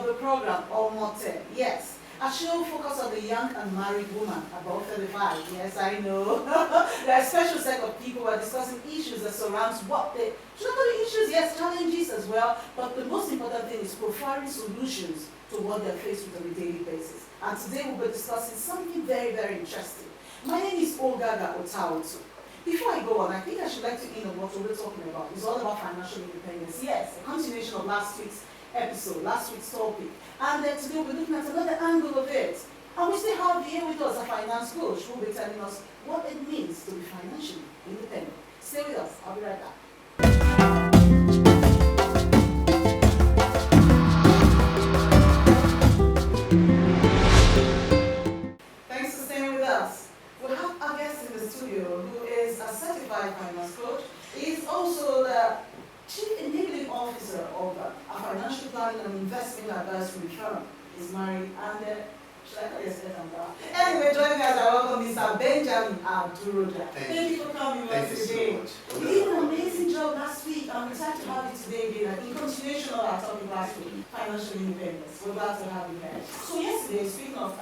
the program, Omoté, yes. A show focused on the young and married woman above 35. Yes, I know. There are a special set of people who are discussing issues that surrounds what they, not only issues, yes, challenges as well, but the most important thing is providing solutions to what they're faced with on a daily basis. And today we'll be discussing something very, very interesting. My name is Ogaga Otaotu. Before I go on, I think I should like to end on what we're talking about. It's all about financial independence. Yes, a continuation of last week's episode, last week's topic. And then today we're looking at another angle of it. And we still have here with us a finance coach who will be telling us what it means to be financially independent. Stay with us. I'll be right back. Thanks for staying with us. We have our guest in the studio who is a certified finance coach. He is also the Chief Enabling Officer of a financial planning and investment advisory firm. He's married and should I call you anyway, joining us, I welcome Mr. Benjamin Abduroja. Thank you for coming once again. You did an amazing job last week, and we're excited to have you today again. In continuation of our topic last week, financial independence. We're glad to have you here. So yesterday, speaking of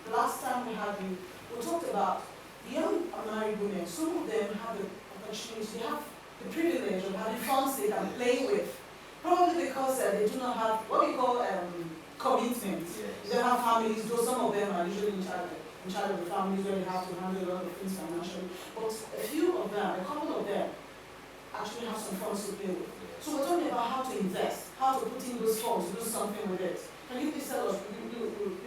last time we had you, we talked about young and married women. Some of them have the opportunity, they have the privilege of having funds they can play with, probably because they do not have what we call commitment. They don't have families, though some of them are usually in charge of the families where they have to handle a lot of things financially. But a few of them, a couple of them, actually have some funds to play with. So we're talking about how to invest, how to put in those funds, do something with it. Can you please tell us, you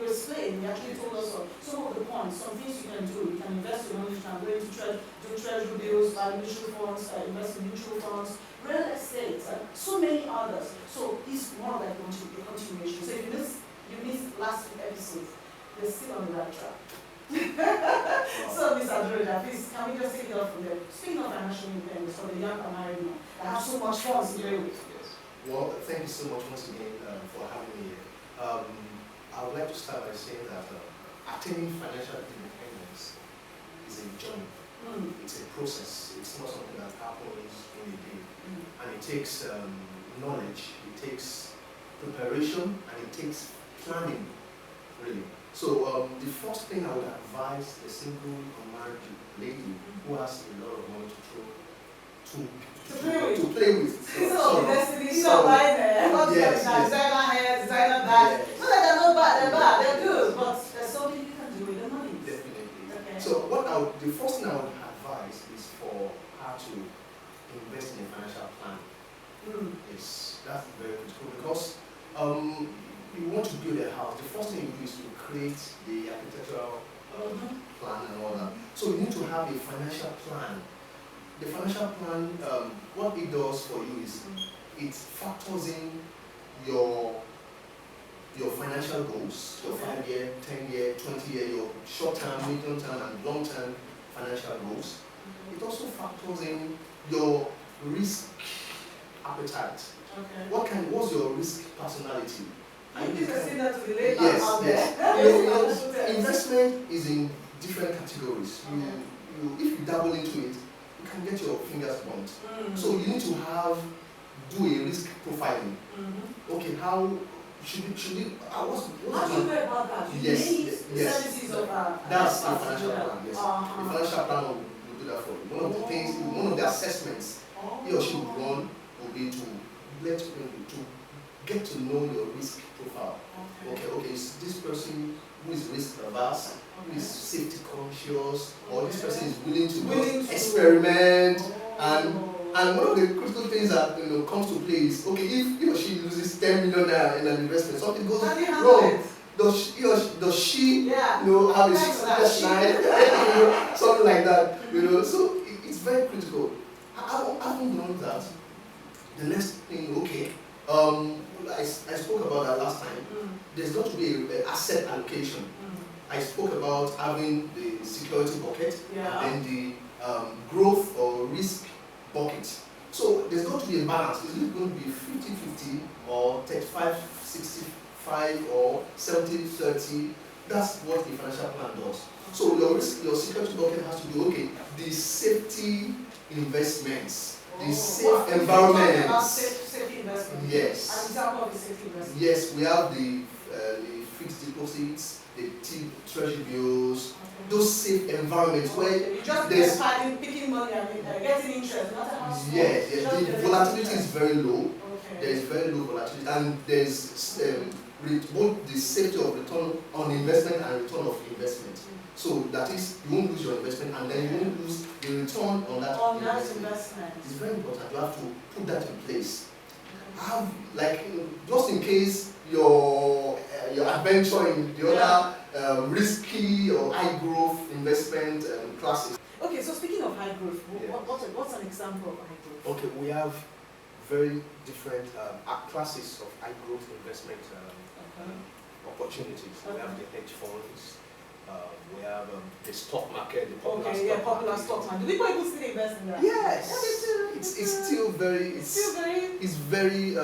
explained, you actually told us some of the points, some things you can do. You can invest your money, you can go into do treasury bills, buy mutual funds, invest in mutual funds, real estate, so many others. So it's more like a continuation. So if you missed last week's episode, you're still on the right track. So Ms. Abduroja, please, can we just take it off from there? Speaking of financial independence for the young and married women that have so much fun to play with. Yes. Well, thank you so much once again for having me here. I would like to start by saying that attaining financial independence is a journey. It's a process. It's not something that happens in a day. And it takes knowledge, it takes preparation, and it takes planning, really. So the first thing I would advise a single unmarried lady who has a lot of money to play with. So destiny, you know, right there. Yes. Designer hair, designer bag. Not that they're not bad, they're bad, they're good, but there's something you can do with the money. Definitely. Okay. So the first thing I would advise is for her to invest in a financial plan. That's very critical because you want to build a house. The first thing you do is to create the architectural plan and all that. So you need to have a financial plan. The financial plan, what it does for you is it factors in your financial goals, your 5-year, 10-year, 20-year, your short-term, medium-term, and long-term financial goals. It also factors in your risk appetite. Okay. What's your risk personality? You can see that to the late yes. Investment is in different categories. If you dabble into it, you can get your fingers burnt. So you need to do a risk profiling. Okay, how should we how do you know about that? Yes. Services of that's the financial plan, yes. The financial plan will do that for you. One of the assessments he or she will run will be to get to know your risk profile. Okay, is this person who is risk averse, who is safety conscious, or this person is willing to experiment, and one of the critical things that comes to play is, okay, if he or she loses 10 million naira in an investment, something goes wrong. Does she have a sleepless night, something like that, So it's very critical. Having done that, the next thing, okay, I spoke about that last time. There's got to be an asset allocation. I spoke about having the security bucket and then the growth or risk bucket. So there's got to be a balance. Is it going to be 50-50 or 35-65 or 70-30? That's what the financial plan does. So your security bucket has to be, okay, the safety investments, the safe environment. safety investment. Yes. An example of a safety investment. Yes, we have the fixed deposits, the treasury bills, those safe environments where you just there's picking money and getting interest, no matter how small. yes, the volatility is very low. Okay. There is very low volatility, and there's both the safety of return on investment and return of investment. So that is, you won't lose your investment, and then you won't lose the return on that investment. It's very important. You have to put that in place. Have like just in case your adventure in the other risky or high growth investment classes. Okay, so speaking of high growth, what's an example of high growth? Okay, we have very different classes of high growth investment opportunities. Okay. We have the hedge funds. We have the stock market, the popular popular stock market. Do people even still invest in that? Yes, Yeah, it's still very it's very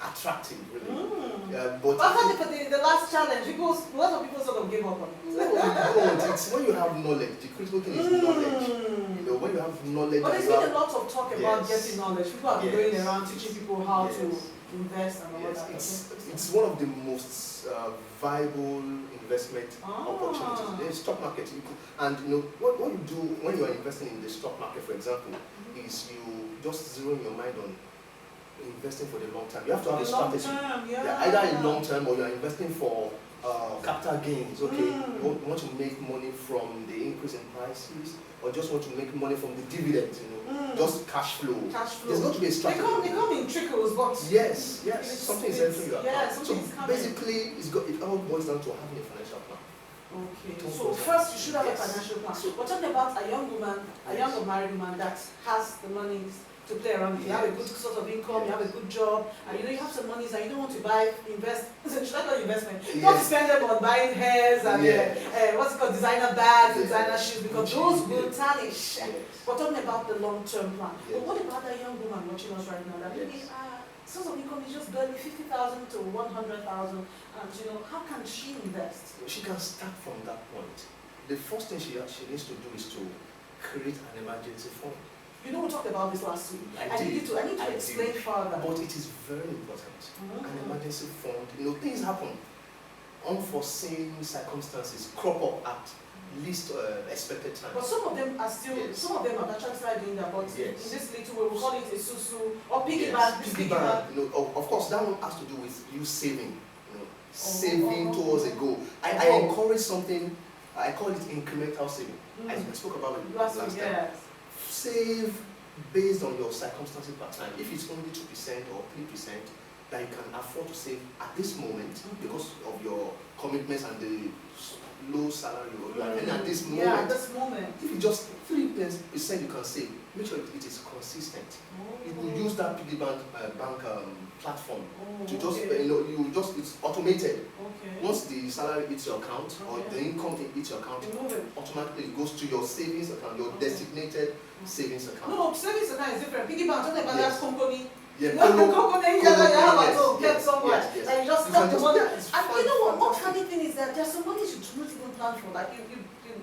attractive, really. But after the last challenge, a lot of people sort of gave up on it. no, it's when you have knowledge. The critical thing is knowledge. You know, when you have knowledge. But there's been a lot of talk about getting knowledge. People have been going around teaching people how to invest and all that. It's one of the most viable investment opportunities. The stock market, and you know what you do when you are investing in the stock market, for example, is you just zero your mind on investing for the long term. You have to have a strategy. Either in long term or you are investing for capital gains. Okay, you want to make money from the increase in prices, or just want to make money from the dividends. You know, just cash flow. There's got to be a strategy. They come in trickles, but yes, something is entering your account. So coming. basically, it all boils down to having a financial plan. Okay. So first, you should have a financial plan. We're talking about a young woman, a young or married woman that has the money to play around with. You have a good sort of income, you have a good job, and you have some money and you don't want to invest. Should I call it investment? You don't want to spend them on buying hairs and what's it called, designer bags, designer shoes, because those will tarnish. We're talking about the long-term plan. But what about that young woman watching us right now? That maybe source of income is just barely 50,000 to 100,000, and how can she invest? She can start from that point. The first thing she needs to do is to create an emergency fund. We talked about this last week. I need to explain further. But it is very important. An emergency fund. Things happen. Unforeseen circumstances crop up at least expected time. But some of them are still. Some of them have actually started doing that. But in this little way, we call it a susu or piggy bank. Piggy bank. Of course, that one has to do with you saving. Saving towards a goal. I encourage something. I call it incremental saving. I spoke about it last time. Save based on your circumstances per time. If it's only 2% or 3% that you can afford to save at this moment because of your commitments and the low salary you are earning at this moment. Yeah, at this moment. If it's just 3% you can save, make sure it is consistent. You could use that piggy bank platform to just it's automated. Once the salary hits your account or the income hits your account, automatically it goes to your savings account, your designated savings account. No, savings account is different. Piggy bank, talking about that company. Yeah, company you have at home, get somewhere. Yes. And you just stop the money. And what funny thing is that there's some money you do not even plan for. Like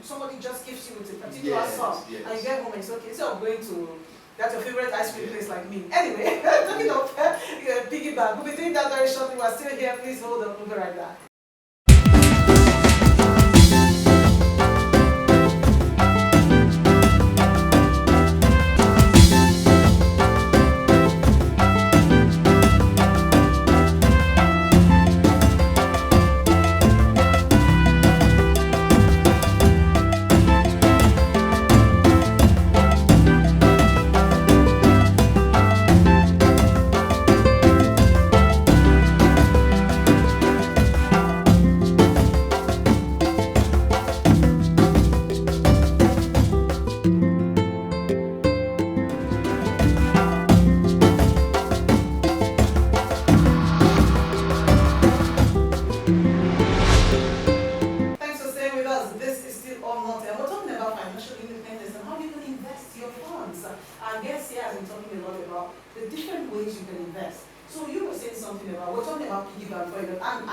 somebody just gives you with a particular sum, and you get home and say, okay, instead of going to that's your favorite ice cream place like me. Anyway, talking of piggy bank, we'll be doing that very shortly. We're still here. Please hold on. We'll be right back. Our guest here has been talking a lot about the different ways you can invest. So you were saying something about, we're talking about piggy bank for you, and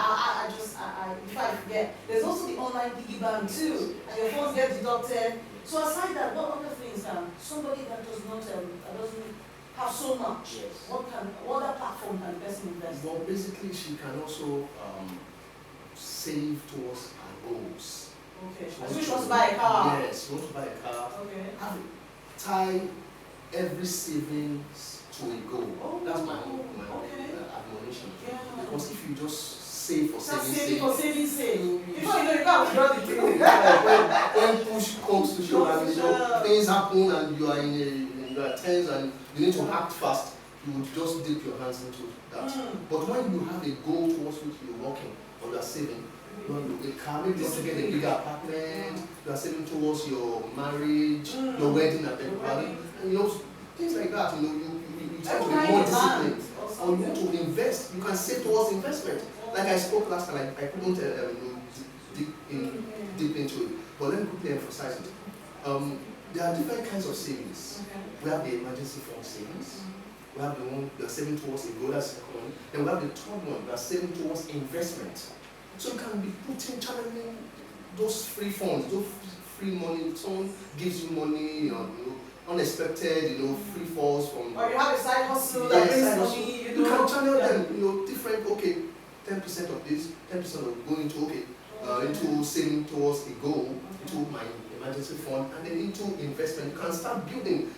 before I forget, there's also the online piggy bank too, and your funds get deducted. So aside that, what other things somebody that does not, doesn't have so much, Yes. what other platform can the person invest in? Well, basically, she can also save towards her goals. Okay. So she wants to buy a car. Yes, she wants to buy a car. Okay. Tie every savings to a goal. Oh, That's my okay. admonition. Yeah. Because if you just save for Just saving saving for sake, saving sake. Before you know, you can't withdraw the thing. when push comes to shove and things happen and you are you are tense and you need to act fast, you would just dip your hands into that. But when you have a goal towards which you're working or you are saving, you want a car, maybe you want to get a bigger apartment, you are saving towards your marriage, your wedding and everybody, and things like that, you tend to be more disciplined. Or you want to invest, you can save towards investment. Like I spoke last time, I couldn't deep into it, but let me quickly emphasize it. There are different kinds of savings. We have the emergency fund savings. We have the one we are saving towards a goal, that's the second one. Then we have the third one, we are saving towards investment. So you can be channeling those free funds, those free money. Someone gives you money, unexpected, free falls from. Or you have a side hustle that brings money. You can channel them, different. Okay, 10% of this, 10% of going into into saving towards a goal, into my emergency fund, and then into investment. You can start building.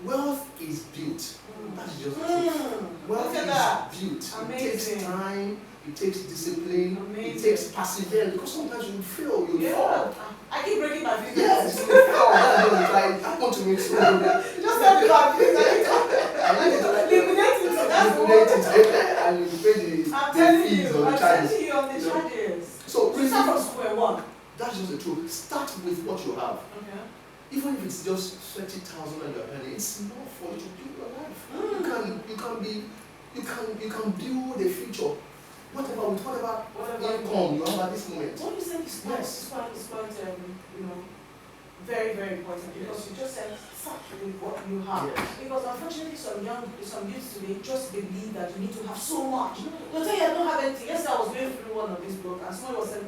Wealth is built. That's just the truth. Wealth is built. Amazing. It takes time. It takes discipline. Amazing. It takes perseverance, because sometimes you fail, you fall. I keep breaking my fingers. Yes, you fall. It happened to me too. Just tell me about this. Eliminate it. That's it. And you pay the fees or the charges. I'm telling you on the charges. So really, start from square one. That's just the truth. Start with what you have. Okay. Even if it's just 30,000 and you're earning, it's enough for you to build your life. You can build a future. Whatever income you have at this moment. What you said is quite very, very important, because you just said start with what you have. Yes. Because unfortunately some youths today just believe that you need to have so much. They'll tell you I don't have anything. Yesterday I was going through one of these books and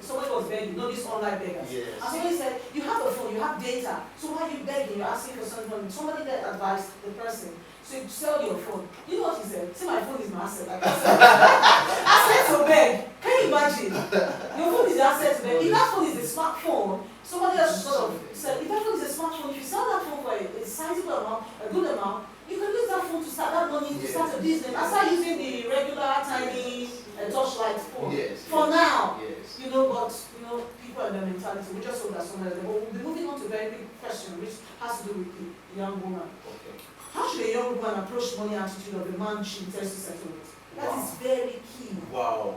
somebody was begging, these online beggars. Yes. And somebody said, you have a phone, you have data, so why are you begging? You're asking for something. Somebody that advised the person. So you sell your phone. You know what he said? See, my phone is my asset. Asset to beg. Can you imagine? Your phone is the asset to beg. If that phone is a smartphone, somebody else sort of said, if that phone is a smartphone, if you sell that phone for a sizable amount, a good amount, you can use that phone to start that money, to start a business. I start using the regular, tiny torchlight phone. Yes. For now. Yes. But people and their mentality, we just hope that somebody else. But we'll be moving on to a very big question, which has to do with the young woman. Okay. How should a young woman approach money attitude of the man she intends to settle with? That is very key. Wow.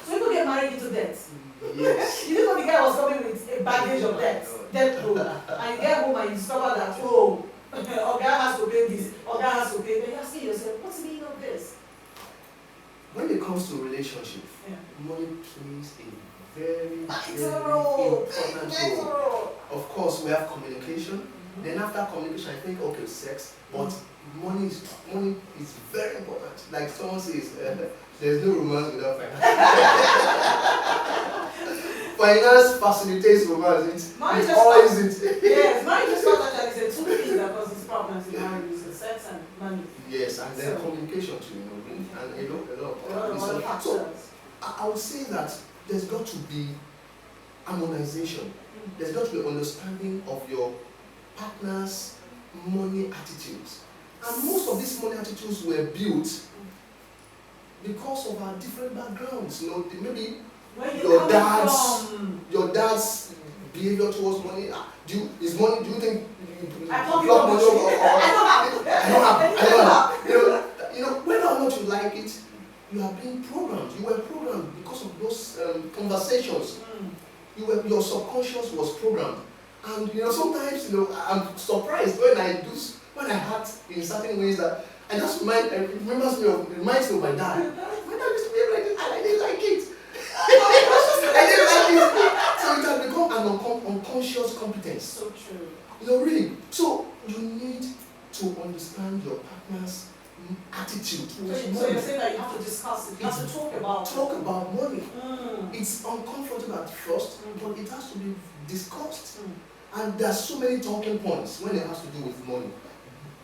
So people get married into debt. Yes. You didn't know the guy was coming with a baggage of debt load. And you get home and you discover that, a guy has to pay this, a guy has to pay. Then you're asking yourself, what's the meaning of this? When it comes to relationship, money plays a very important role. Of course, we have communication. Then after communication, I think, okay, sex, but money is very important. Like someone says, there's no romance without finance. Finance facilitates romance. It always it. Yes, marriage is not actually two things that causes problems in marriage: sex and money. Yes, and then communication too, and a lot of other factors. So I would say that there's got to be harmonization. There's got to be understanding of your partner's money attitudes. And most of these money attitudes were built because of our different backgrounds. Maybe your dad's behavior towards money. Do you think I don't have. Whether or not you like it, you are being programmed. You were programmed because of those conversations. Your subconscious was programmed. And sometimes I'm surprised when I act in certain ways that I just reminds me of my dad. My dad used to behave like this and I didn't like it. I didn't like it. So it has become an unconscious competence. So true. Really. So you need to understand your partner's attitude towards money. So you're saying that you have to discuss it. You have to talk about money. It's uncomfortable at first, but it has to be discussed. And there's so many talking points when it has to do with money.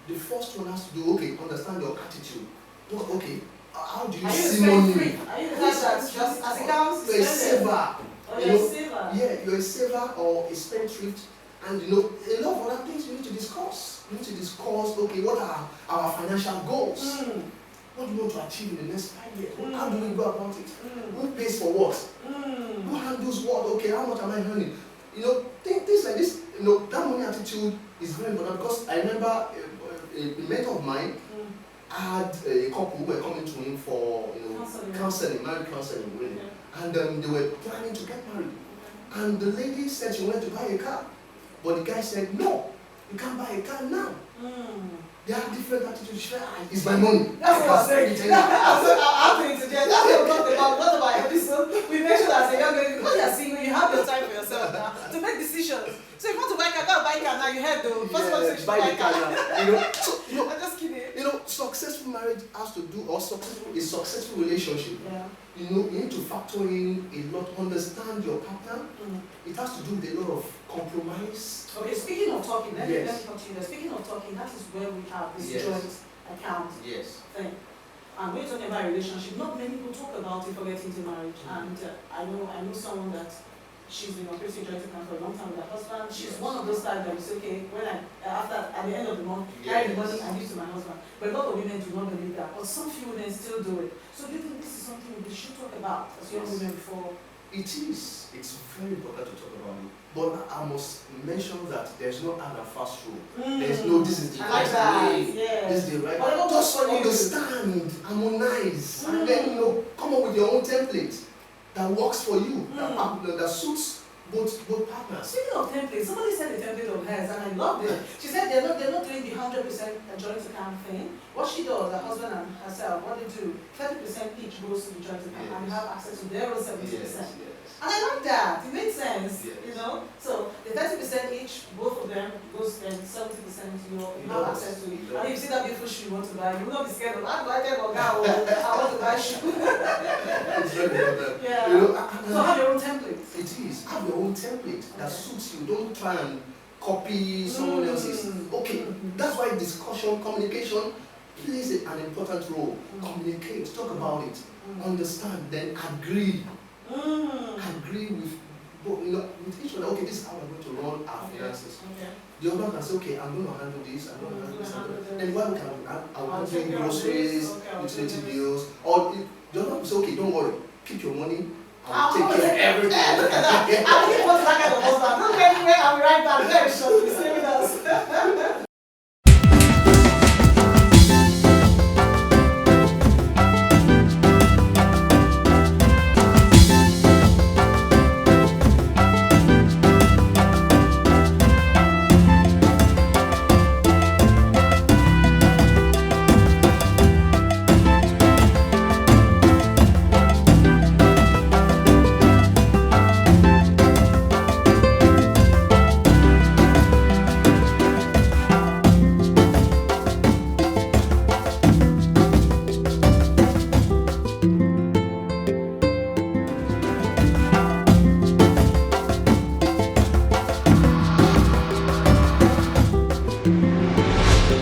the first one has to do, okay, understand your attitude. Well, okay, how do you Are you see spend money? free? Are you the type that just as it counts, You're a spend it? saver. Or You you're a know, saver? Yeah, you're a saver or a spendthrift, and you know, a lot of other things you need to discuss. You need to discuss, okay, what are our financial goals? What do you want to achieve in the next 5 years? How do we go about it? Who pays for what? Who handles what? Okay, how much am I earning? You know, things like this, you know, that money attitude is very important because I remember a mentor of mine had a couple who were coming to him for, you know, counseling, marriage counseling, really. And they were planning to get married. And the lady said she wanted to buy a car. But the guy said, no, you can't buy a car now. They have different attitudes. She said, it's my money. That's what I was saying. I'm going to interject. That's what we talked about. One of our episodes, we mentioned as a young lady, because you're single, you have your time for yourself now to make decisions. So if you want to buy a car, go buy a car now. You have the first one section buy the car now. You know, so, you know, I'm just kidding. You know, successful marriage has to do, or a successful relationship. Yeah. You know, you need to factor in a lot, understand your partner. It has to do with a lot of compromise. Okay, speaking of talking, let me Yes. continue. Speaking of talking, that is where we have this Yes. joint account Yes. thing. And when you're talking about relationship, not many people talk about it for getting into marriage. And I know someone that she's been operating joint account for a long time with her husband. She's one of those types that is okay when at the end of the month, carry the money and give to my husband. But a lot of women do not believe that. But some few women still do it. So do you think this is something we should talk about as young women before? It is. It's very important to talk about it. But I must mention that there's no hard and fast rule. There's no, this is the I like right that. way. Yeah. This is the right But way. what Just for you? understand, harmonize, and then, you know, come up with your own template that works for you, that suits both partners. Speaking of templates, somebody said a template of hers and I loved it. She said they're not doing the 100% joint account thing. What she does, her husband and herself, what they do, 30% each goes to the joint account and they have access to their own 70%. Yes. And I like that. It makes sense, Yes. you know. So the 30% each, both of them goes then 70% you have access to it. And if you see that beautiful shoe you want to buy, you will not be scared of how do I tell my girl I want to buy shoe. It's very important. Yeah. You know, So have your own template. it is. Have your own template that suits you. Don't try and copy someone else's. Okay, that's why discussion, communication plays an important role. Communicate, talk about it, understand, then agree. Agree with, with each other. Okay, this is how we're going to run our finances. The other one can say, okay, I'm going to handle this, I'm going to handle this. Then one I will handle groceries, utility bills. Or the other one will say, okay, don't worry, keep your money. I'll take care of everything. I'm looking forward to that kind of husband. Don't go anywhere, I'll be right back. Very shortly. Stay with us.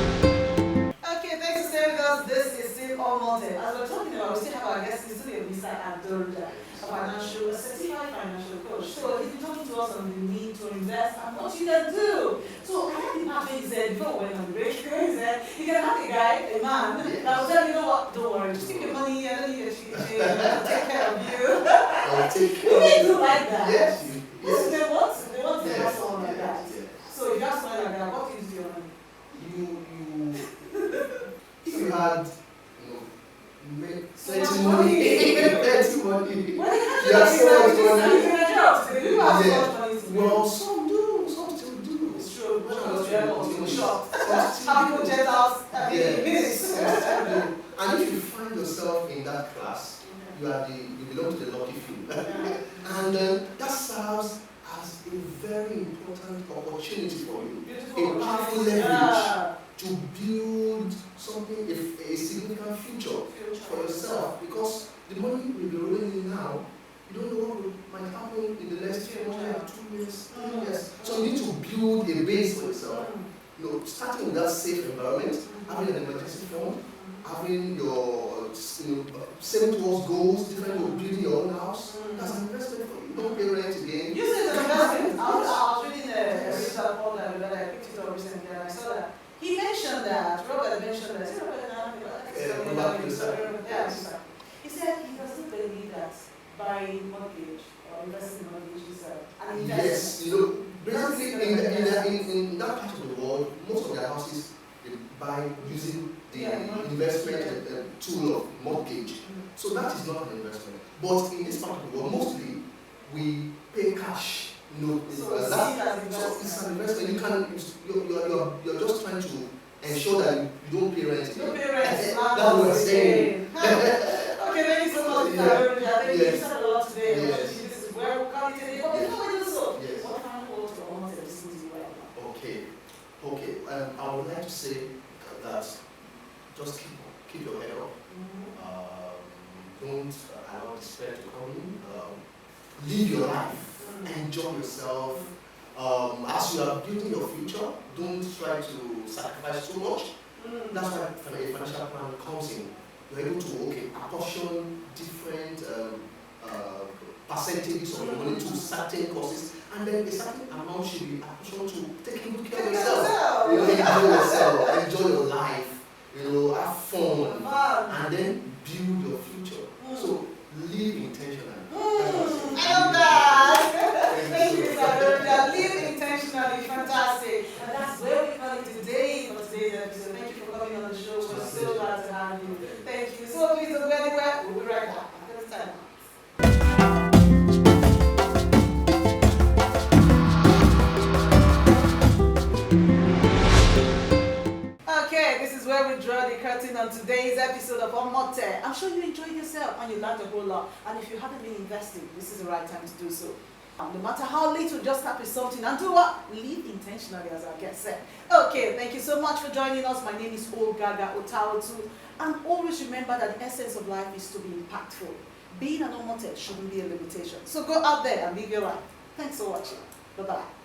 Okay, thanks for staying with us. This is still Omoté. As we're talking about, we still have our guest, Mr. Lisa Abdullah, a certified financial coach. So he's been talking to us on the need to invest and what you can do. So I had the part where he said, before we went on the break, he said, you can have a guy, a man, that will tell you know what, don't worry, just keep your money, I don't need a chicken, I'll take care of you. I'll take care of Women you. do like that. Yes. Yes. They want to have someone like that. Yes. So if you have someone like that, what do you do with your money? If you had, made So much plenty money. plenty money. Well, You have so much money. You can job. They do have so Yeah. much money to do. Well, some do, some still do. It's true. When When I I was was there, there, I was in the shop. How people jet out minutes. And if you find yourself in that class, you belong to the lucky few. And that serves as a very important opportunity for you. Beautiful. A powerful leverage to build something, a significant future for yourself. Because the money will be rolling in now, you don't know what might happen in the next 1 year, 2 years, 3 years. So you need to build a base for yourself. starting with that safe environment, having an emergency fund, having your saving towards goals, different building your own house. That's an investment for you. Don't pay rent again. You say it's an investment. I was reading a research report that I picked it up recently, and I saw that he mentioned that, Robert mentioned that, he said he doesn't believe that buying mortgage or investing in mortgage is an investment. Yes, basically in that part of the world, most of their houses they buy using the investment tool of mortgage. So that is not an investment. But in this part of the world, mostly we pay cash. So it's an investment. You're just trying to ensure that you don't pay rent. You don't pay rent. That's what we're saying. Okay, thank you so much. I think you said a lot today. Yes. This is where we're coming today. But before we do so, Yes. what kind of words do Omoté listen to right now? Okay. I would like to say that just keep your head up. Don't allow despair to come in. Live your life. Enjoy yourself. As you are building your future, don't try to sacrifice too much. That's why a financial plan comes in. You're able to apportion different percentages of money to certain courses, and then a certain amount should be apportioned to taking good care of yourself. Enjoy yourself, enjoy your life. Have fun, and then build your future. So live intentionally. I love that. Thank you, Mr. Live intentionally, fantastic. And that's where we call it today for today's episode. Thank you for coming on the show. We're so glad to have you. Thank you. So please don't go anywhere. We'll be right back after this time. Okay, this is where we draw the curtain on today's episode of Omoté. I'm sure you enjoyed yourself and you learned a whole lot. And if you haven't been investing, this is the right time to do so. No matter how little, just start with something and do what? Live intentionally, as our guest said. Okay, thank you so much for joining us. My name is Ogaga Otaotu. And always remember that the essence of life is to be impactful. Being an Omoté shouldn't be a limitation. So go out there and live your life. Thanks for watching. Bye-bye.